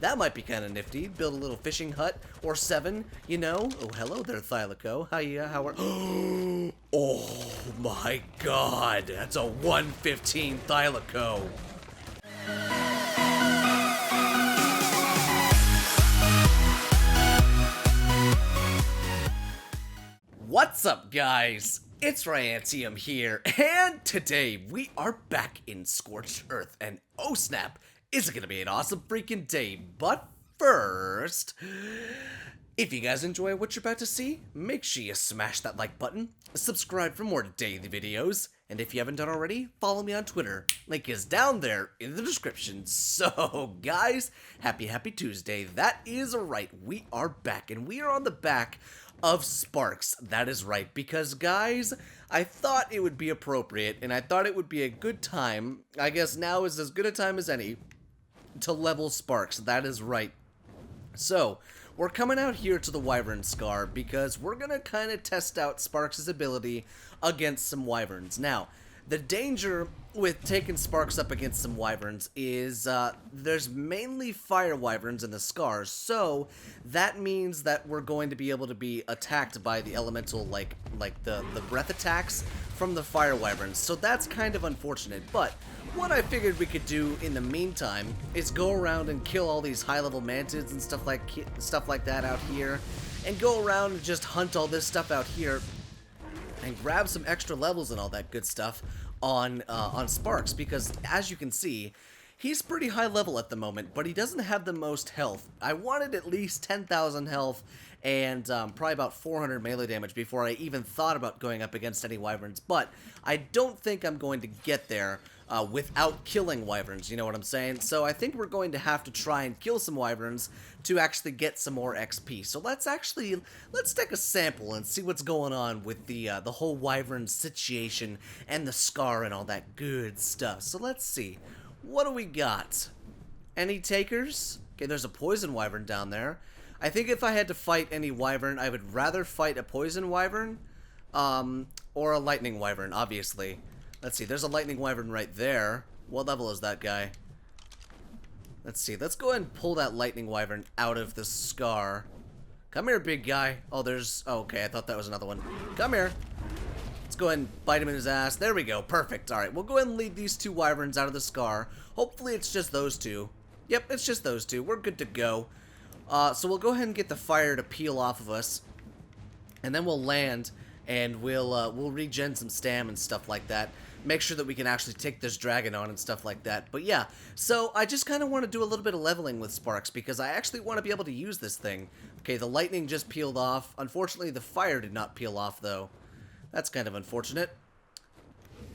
That might be kind of nifty. Build a little fishing hut or 7, you know. Oh, hello there, THYLA. How are... Oh my god, that's a 115 THYLA. What's up, guys? It's Itro here, and today we are back in Scorched Earth, and oh snap, is it gonna be an awesome freaking day. But first, if you guys enjoy what you're about to see, make sure you smash that like button, subscribe for more daily videos, and if you haven't done already, follow me on Twitter. Link is down there in the description. So, guys, happy Tuesday. That is right, we are back, and we are on the back of Sparks. That is right, because guys, I thought it would be appropriate, and I thought it would be a good time, I guess now is as good a time as any, to level Sparks. That is right. So, we're coming out here to the Wyvern Scar because we're gonna kind of test out Sparks' ability against some Wyverns. Now, the danger with taking Sparks up against some Wyverns is there's mainly fire Wyverns in the Scars, so that means that we're going to be able to be attacked by the elemental, like the breath attacks from the fire Wyverns, so that's kind of unfortunate. But what I figured we could do in the meantime is go around and kill all these high-level mantids and stuff like that out here, and go around and just hunt all this stuff out here and grab some extra levels and all that good stuff on Sparks, because as you can see, he's pretty high level at the moment, but he doesn't have the most health. I wanted at least 10,000 health and probably about 400 melee damage before I even thought about going up against any Wyverns, but I don't think I'm going to get there without killing Wyverns, you know what I'm saying? So I think we're going to have to try and kill some Wyverns to actually get some more XP. So let's take a sample and see what's going on with the whole Wyvern situation and the Scar and all that good stuff. So let's see. What do we got? Any takers? Okay, there's a poison Wyvern down there. I think if I had to fight any Wyvern, I would rather fight a poison Wyvern or a lightning Wyvern, obviously. Let's see, there's a lightning Wyvern right there. What level is that guy? Let's see, let's go ahead and pull that lightning Wyvern out of the Scar. Come here, big guy. Oh, there's... Oh, okay, I thought that was another one. Come here. Let's go ahead and bite him in his ass. There we go, perfect. Alright, we'll go ahead and lead these two Wyverns out of the Scar. Hopefully it's just those two. Yep, it's just those two. We're good to go. So we'll go ahead and get the fire to peel off of us. And then we'll land, and we'll regen some stam and stuff like that. Make sure that we can actually take this dragon on and stuff like that. But yeah, so I just kind of want to do a little bit of leveling with Sparks because I actually want to be able to use this thing. Okay, the lightning just peeled off. Unfortunately, the fire did not peel off, though. That's kind of unfortunate.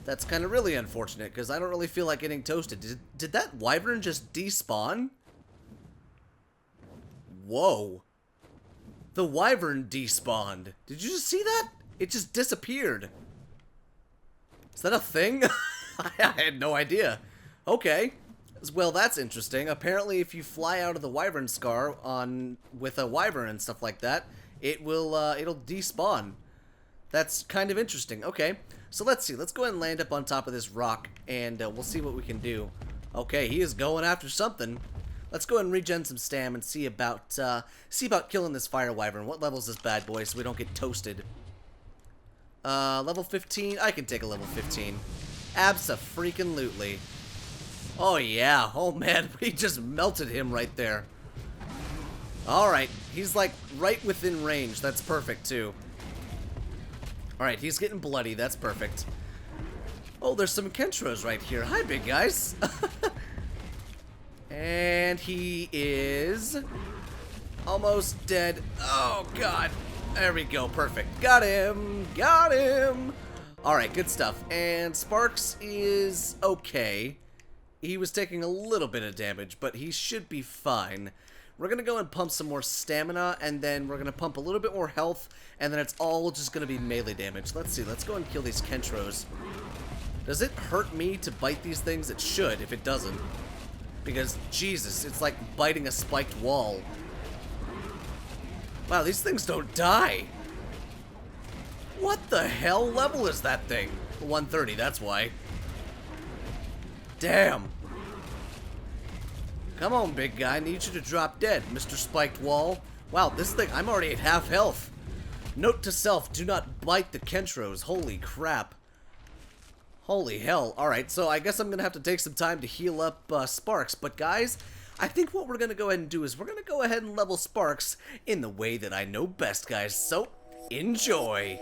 That's kind of really unfortunate because I don't really feel like getting toasted. Did that Wyvern just despawn? Whoa. The Wyvern despawned. Did you just see that? It just disappeared. Is that a thing? I had no idea. Okay. Well, that's interesting. Apparently, if you fly out of the Wyvern Scar with a Wyvern and stuff like that, it'll despawn. That's kind of interesting. Okay. So let's see. Let's go ahead and land up on top of this rock, and we'll see what we can do. Okay, he is going after something. Let's go ahead and regen some stam and see about killing this fire Wyvern. What level is this bad boy so we don't get toasted? Level 15? I can take a level 15. Abso-freaking-lutely. Oh, yeah. Oh, man. We just melted him right there. Alright. He's, like, right within range. That's perfect, too. Alright, he's getting bloody. That's perfect. Oh, there's some Kentros right here. Hi, big guys. And he is almost dead. Oh, God. There we go, perfect. Got him! Got him! Alright, good stuff. And Sparks is okay. He was taking a little bit of damage, but he should be fine. We're gonna go and pump some more stamina, and then we're gonna pump a little bit more health, and then it's all just gonna be melee damage. Let's see, let's go and kill these Kentros. Does it hurt me to bite these things? It should, if it doesn't. Because, Jesus, it's like biting a spiked wall. Wow, these things don't die. What the hell level is that thing? 130, that's why. Damn. Come on, big guy. I need you to drop dead, Mr. Spiked Wall. Wow, this thing, I'm already at half health. Note to self, do not bite the Kentros. Holy crap. Holy hell. Alright, so I guess I'm gonna have to take some time to heal up Sparks. But guys, I think what we're gonna go ahead and do is we're gonna go ahead and level Sparks in the way that I know best, guys. So, enjoy.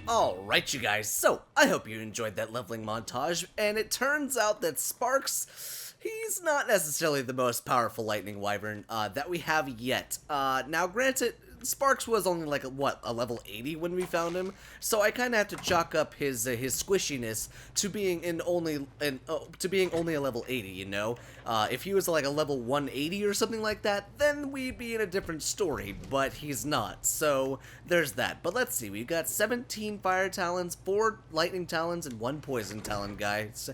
Alright, you guys, so I hope you enjoyed that leveling montage, and it turns out that Sparks, he's not necessarily the most powerful lightning wyvern that we have yet. Now, granted, Sparks was only like, a level 80 when we found him, so I kind of have to chalk up his squishiness to being only a level 80, you know? If he was like a level 180 or something like that, then we'd be in a different story, but he's not, so there's that. But let's see, we've got 17 fire talons, 4 lightning talons, and 1 poison talon, guys.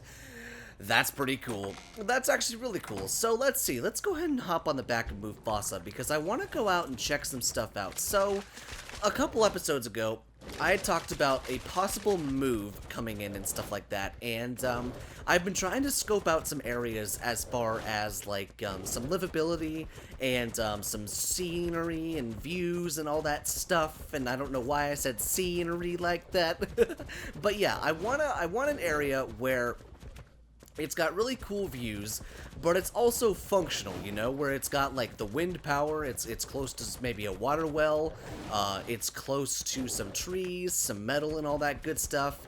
That's pretty cool. That's actually really cool. So let's see. Let's go ahead and hop on the back of Mufasa because I want to go out and check some stuff out. So a couple episodes ago, I had talked about a possible move coming in and stuff like that, and I've been trying to scope out some areas as far as like some livability and some scenery and views and all that stuff. And I don't know why I said scenery like that, but yeah, I want an area where it's got really cool views, but it's also functional, you know, where it's got like the wind power, it's close to maybe a water well, it's close to some trees, some metal and all that good stuff.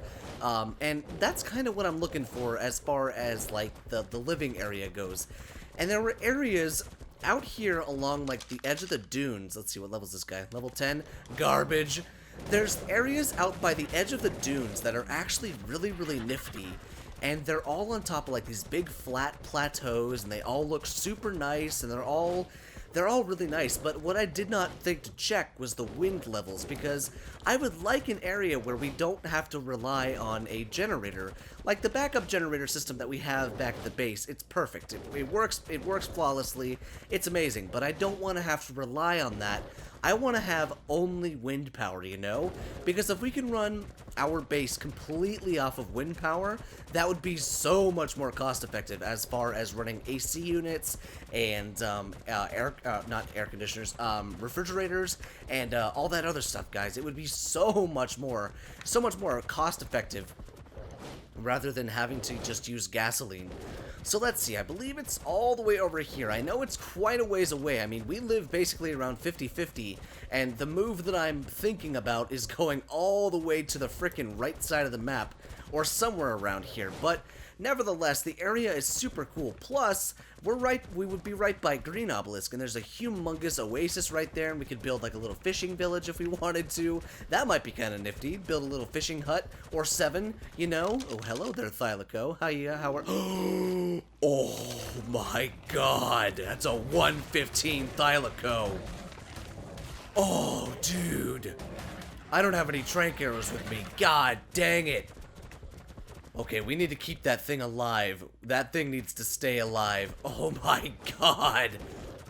And that's kind of what I'm looking for as far as like the living area goes. And there were areas out here along like the edge of the dunes. Let's see, what level is this guy? Level 10? Garbage. There's areas out by the edge of the dunes that are actually really, really nifty. And they're all on top of like these big flat plateaus, and they all look super nice, and they're all really nice. But what I did not think to check was the wind levels, because I would like an area where we don't have to rely on a generator. Like the backup generator system that we have back at the base, it's perfect. It works flawlessly. It's amazing, but I don't want to have to rely on that. I want to have only wind power, you know? Because if we can run our base completely off of wind power, that would be so much more cost effective as far as running AC units and not air conditioners, refrigerators and all that other stuff, guys. It would be so much more cost effective rather than having to just use gasoline. So let's see, I believe it's all the way over here. I know it's quite a ways away. I mean, we live basically around 50-50, and the move that I'm thinking about is going all the way to the frickin' right side of the map, or somewhere around here. But nevertheless, the area is super cool. Plus, we would be right by Green Obelisk, and there's a humongous oasis right there, and we could build like a little fishing village if we wanted to. That might be kind of nifty. Build a little fishing hut, or 7, you know? Oh, hello there, THYLA. How are... Oh my god, that's a 115 THYLA. Oh, dude. I don't have any trank arrows with me. God dang it. Okay, we need to keep that thing alive. That thing needs to stay alive. Oh my god.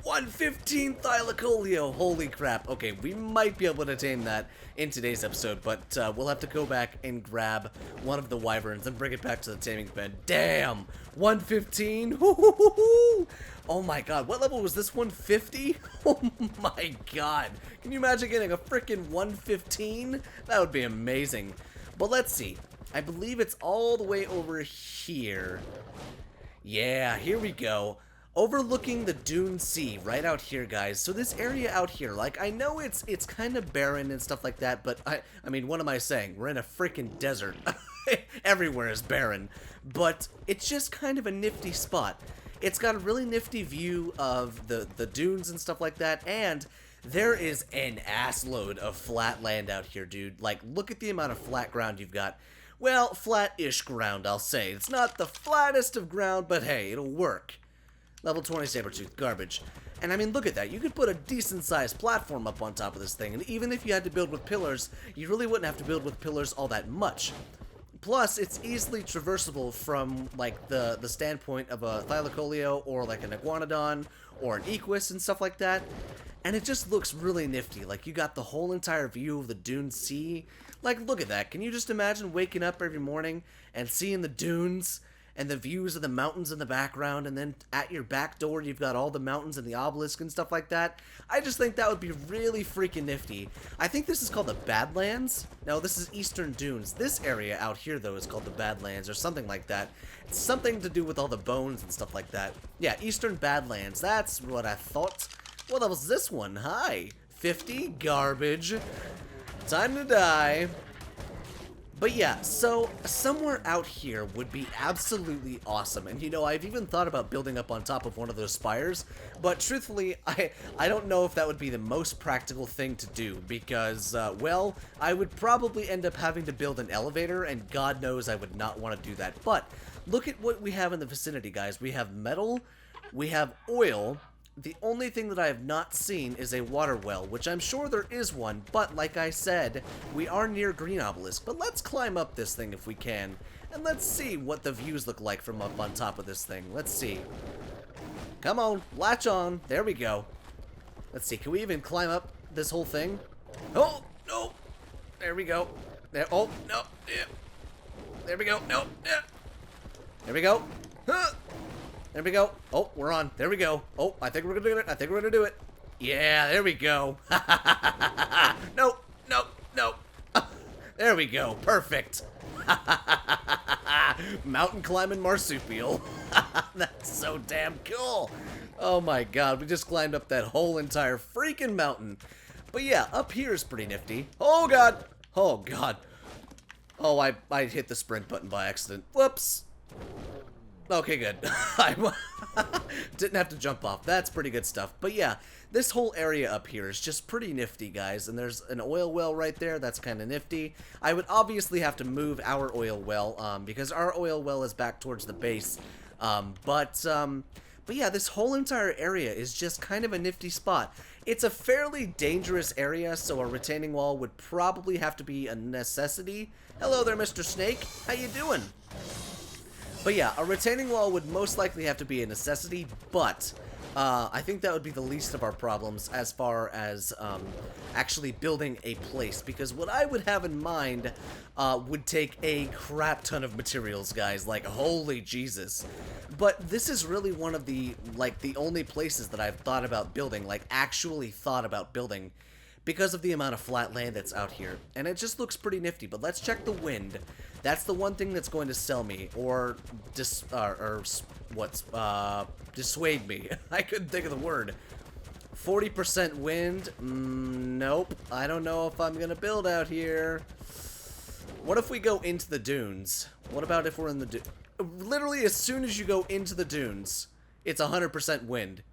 115 THYLA. Holy crap. Okay, we might be able to tame that in today's episode, but we'll have to go back and grab one of the wyverns and bring it back to the taming pen. Damn! 115? Oh my god, what level was this? 150? Oh my god. Can you imagine getting a freaking 115? That would be amazing. But let's see. I believe it's all the way over here. Yeah, here we go. Overlooking the Dune Sea, right out here, guys. So this area out here, like, I know it's kind of barren and stuff like that, but I mean, what am I saying? We're in a freaking desert. Everywhere is barren. But it's just kind of a nifty spot. It's got a really nifty view of the dunes and stuff like that, and there is an assload of flat land out here, dude. Like, look at the amount of flat ground you've got. Well, flat-ish ground, I'll say. It's not the flattest of ground, but hey, it'll work. Level 20 Sabertooth, garbage. And I mean, look at that. You could put a decent-sized platform up on top of this thing, and even if you had to build with pillars, you really wouldn't have to build with pillars all that much. Plus, it's easily traversable from, like, the standpoint of a Thylacoleo or, like, an Iguanodon or an Equus and stuff like that. And it just looks really nifty. Like, you got the whole entire view of the Dune Sea. Like, look at that. Can you just imagine waking up every morning and seeing the dunes and the views of the mountains in the background, and then at your back door you've got all the mountains and the obelisk and stuff like that? I just think that would be really freaking nifty. I think this is called the Badlands. No, this is Eastern Dunes. This area out here, though, is called the Badlands or something like that. It's something to do with all the bones and stuff like that. Yeah, Eastern Badlands. That's what I thought. What level is this one? Hi. 50? Garbage. Time to die. But yeah, so somewhere out here would be absolutely awesome. And you know, I've even thought about building up on top of one of those spires, but truthfully, I don't know if that would be the most practical thing to do because, well, I would probably end up having to build an elevator, and God knows I would not want to do that. But look at what we have in the vicinity, guys. We have metal, we have oil, The only thing that I have not seen is a water well, which I'm sure there is one, but like I said, we are near Green Obelisk. But let's climb up this thing if we can, and let's see what the views look like from up on top of this thing. Let's see. Come on, latch on. There we go. Let's see, can we even climb up this whole thing? Oh, no. There we go. There, oh, no. Yeah. There we go. No. Yeah. There we go. Huh. There we go. Oh, we're on. There we go. Oh, I think we're gonna do it. I think we're gonna do it. Yeah, there we go. No, no, no. There we go. Perfect. Mountain climbing marsupial. That's so damn cool. Oh my god, we just climbed up that whole entire freaking mountain. But yeah, up here is pretty nifty. Oh god. Oh god. Oh, I hit the sprint button by accident. Whoops. Okay, good. I didn't have to jump off. That's pretty good stuff. But yeah, this whole area up here is just pretty nifty, guys. And there's an oil well right there. That's kind of nifty. I would obviously have to move our oil well because our oil well is back towards the base. But yeah, this whole entire area is just kind of a nifty spot. It's a fairly dangerous area, so a retaining wall would probably have to be a necessity. Hello there, Mr. Snake. How you doing? But yeah, a retaining wall would most likely have to be a necessity, but I think that would be the least of our problems as far as actually building a place, because what I would have in mind would take a crap ton of materials, guys, like holy Jesus. But this is really one of the, like, the only places that I've thought about building, like actually thought about building, because of the amount of flat land that's out here. And it just looks pretty nifty, but let's check the wind. That's the one thing that's going to sell me, or dissuade me. I couldn't think of the word. 40% wind? Nope. I don't know if I'm gonna build out here. What if we go into the dunes? What about if we're in the literally, as soon as you go into the dunes, it's 100% wind.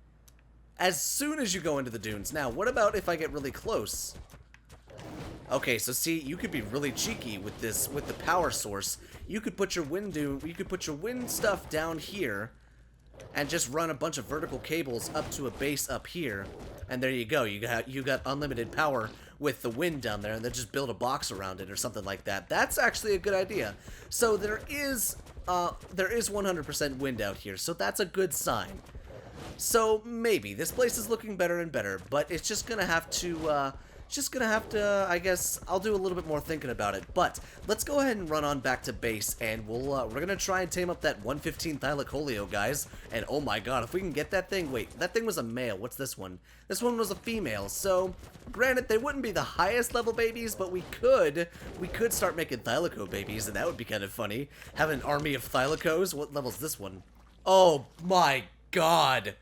As soon as you go into the dunes. Now, what about if I get really close? Okay, so see, you could be really cheeky with this, with the power source. You could put your wind stuff down here, and just run a bunch of vertical cables up to a base up here, and there you go. You got unlimited power with the wind down there, and then just build a box around it or something like that. That's actually a good idea. So there is 100% wind out here, so that's a good sign. So maybe this place is looking better and better, but it's just gonna have to. I guess, I'll do a little bit more thinking about it. But let's go ahead and run on back to base, and we're gonna try and tame up that 115 THYLA, guys. And oh my god, if we can get that thing, wait, that thing was a male. What's this one? This one was a female. So, granted, they wouldn't be the highest level babies, but we could start making Thylaco babies, and that would be kind of funny. Have an army of Thylacos. What level's this one? Oh my god.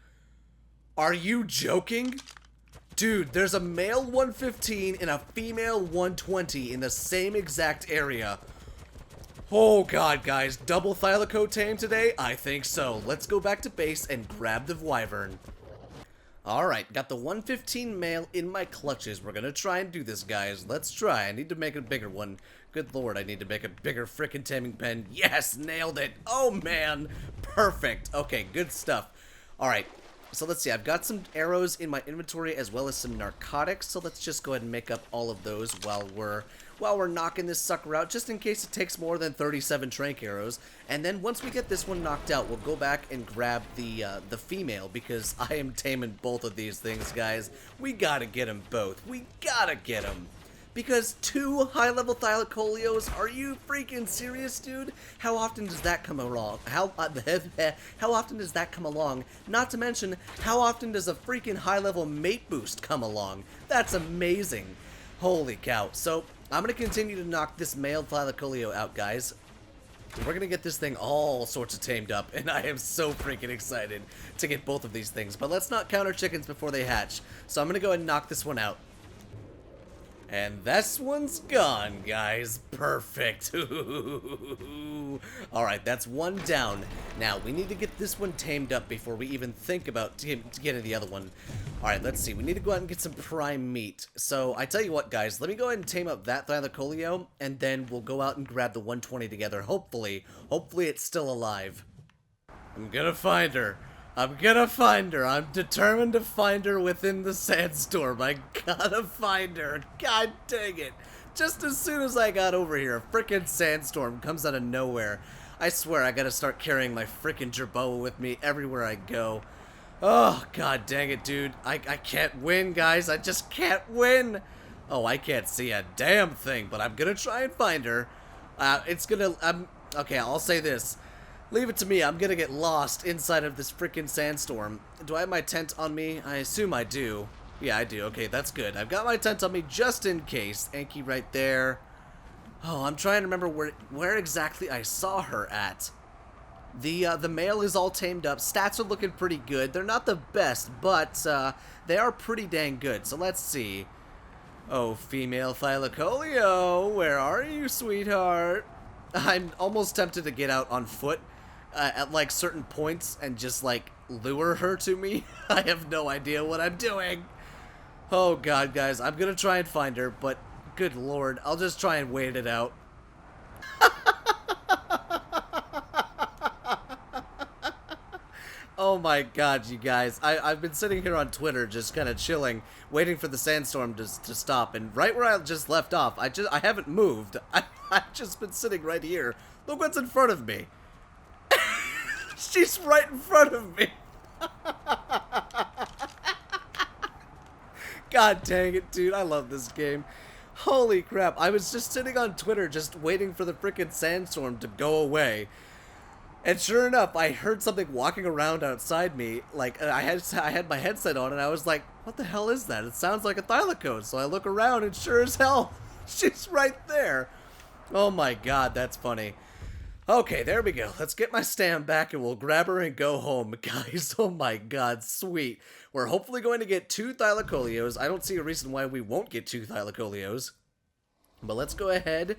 Are you joking? Dude, there's a male 115 and a female 120 in the same exact area. Oh god, guys, double Thylaco tame today? I think so. Let's go back to base and grab the wyvern. Alright, got the 115 male in my clutches. We're gonna try and do this, guys. Let's try. I need to make a bigger one. Good lord, I need to make a bigger frickin' taming pen. Yes, nailed it. Oh man, perfect. Okay, good stuff. Alright. So let's see, I've got some arrows in my inventory as well as some narcotics, so let's just go ahead and make up all of those while we're knocking this sucker out, just in case it takes more than 37 trank arrows. And then once we get this one knocked out, we'll go back and grab the female, because I am taming both of these things, guys. We gotta get them both. We gotta get them. Because 2 high-level Thylacolios? Are you freaking serious, dude? How often does that come along? How often does that come along? Not to mention, how often does a freaking high-level mate boost come along? That's amazing. Holy cow. So, I'm going to continue to knock this male Thylacolio out, guys. We're going to get this thing all sorts of tamed up, and I am so freaking excited to get both of these things. But let's not count our chickens before they hatch. So I'm going to go ahead and knock this one out. And this one's gone, guys. Perfect. Alright, that's one down. Now, we need to get this one tamed up before we even think about getting the other one. Alright, let's see. We need to go out and get some prime meat. So, I tell you what, guys. Let me go ahead and tame up that Thylacolio, and then we'll go out and grab the 120 together. Hopefully it's still alive. I'm gonna find her. I'm gonna find her. I'm determined to find her within the sandstorm. I gotta find her. God dang it. Just as soon as I got over here, a frickin' sandstorm comes out of nowhere. I swear I gotta start carrying my frickin' jerboa with me everywhere I go. Oh, god dang it, dude. I can't win, guys. I just can't win. Oh, I can't see a damn thing, but I'm gonna try and find her. Okay, I'll say this. Leave it to me. I'm gonna get lost inside of this frickin' sandstorm. Do I have my tent on me? I assume I do. Yeah, I do. Okay, that's good. I've got my tent on me just in case. Anki right there. Oh, I'm trying to remember where exactly I saw her at. The male is all tamed up. Stats are looking pretty good. They're not the best, but they are pretty dang good. So let's see. Oh, female Thylacoleo, where are you, sweetheart? I'm almost tempted to get out on foot at like certain points and just like lure her to me. I have no idea what I'm doing. Oh god, guys, I'm gonna try and find her, but good lord, I'll just try and wait it out. Oh my god, you guys. I've been sitting here on Twitter just kind of chilling, waiting for the sandstorm to stop, and right where I just left off, I haven't moved. I've just been sitting right here. Look what's in front of me. She's right in front of me. God dang it, dude. I love this game. Holy crap. I was just sitting on Twitter just waiting for the frickin' sandstorm to go away. And sure enough, I heard something walking around outside me. Like, I had my headset on, and I was like, what the hell is that? It sounds like a Thylacoleo. So I look around, and sure as hell, she's right there. Oh my god, that's funny. Okay, there we go. Let's get my stand back, and we'll grab her and go home. Guys, oh my god, sweet. We're hopefully going to get 2 Thylacoleos. I don't see a reason why we won't get 2 Thylacoleos. But let's go ahead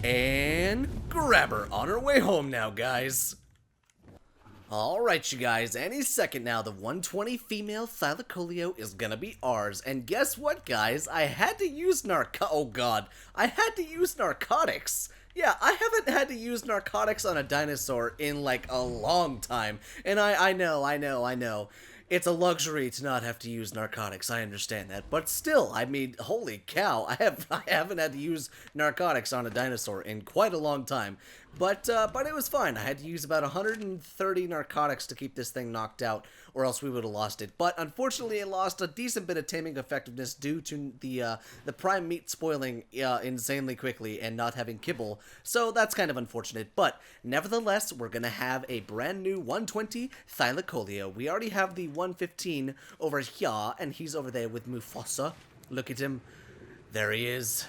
and grab her on her way home now, guys. Alright, you guys, any second now, the 120 female Thylacoleo is gonna be ours. And guess what, guys? I had to use I had to use narcotics. Yeah, I haven't had to use narcotics on a dinosaur in, like, a long time. And I know. It's a luxury to not have to use narcotics, I understand that. But still, I mean, holy cow, I haven't had to use narcotics on a dinosaur in quite a long time. But it was fine. I had to use about 130 narcotics to keep this thing knocked out, or else we would have lost it. But unfortunately, it lost a decent bit of taming effectiveness due to the prime meat spoiling insanely quickly and not having kibble. So that's kind of unfortunate. But nevertheless, we're gonna have a brand new 120 Thylacoleo. We already have the 115 over here, and he's over there with Mufasa. Look at him. There he is.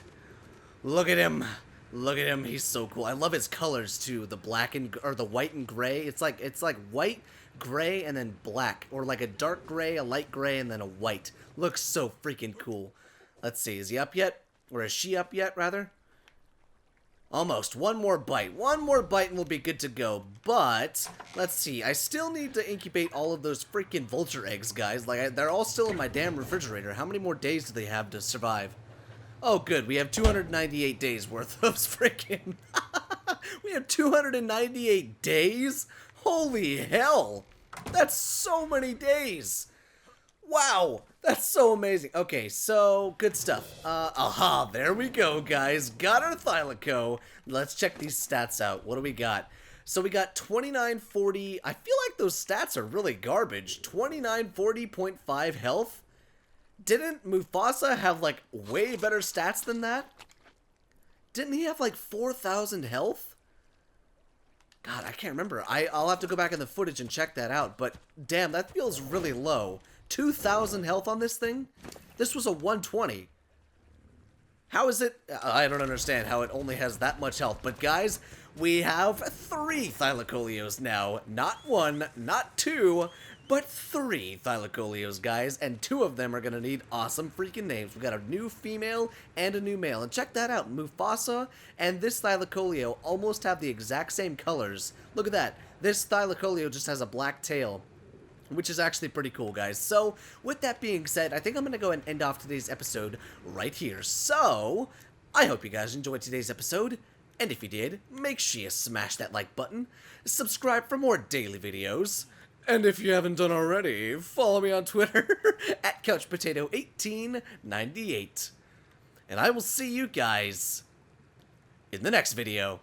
Look at him. Look at him, he's so cool. I love his colors too. The black or the white and gray. It's like white, gray, and then black, or like a dark gray, a light gray, and then a white. Looks so freaking cool. Let's see, is he up yet? Or is she up yet, rather? Almost. One more bite. One more bite and we'll be good to go. But let's see. I still need to incubate all of those freaking vulture eggs, guys. Like they're all still in my damn refrigerator. How many more days do they have to survive? Oh, good. We have 298 days worth of freaking... We have 298 days? Holy hell! That's so many days! Wow! That's so amazing. Okay, so, good stuff. Aha, there we go, guys. Got our Thylaco. Let's check these stats out. What do we got? So we got 2940. I feel like those stats are really garbage. 2940.5 health? Didn't Mufasa have, like, way better stats than that? Didn't he have, like, 4,000 health? God, I can't remember. I'll have to go back in the footage and check that out, but damn, that feels really low. 2,000 health on this thing? This was a 120. How is it? I don't understand how it only has that much health, but guys, we have 3 Thylacoleos now. Not 1, not 2, but 3 Thylacoleos, guys, and 2 of them are gonna need awesome freaking names. We got a new female and a new male, and check that out. Mufasa and this Thylacoleo almost have the exact same colors. Look at that. This Thylacoleo just has a black tail, which is actually pretty cool, guys. So, with that being said, I think I'm gonna go and end off today's episode right here. So, I hope you guys enjoyed today's episode, and if you did, make sure you smash that like button, subscribe for more daily videos, And if you haven't done already, follow me on Twitter at CouchPotato1898. And I will see you guys in the next video.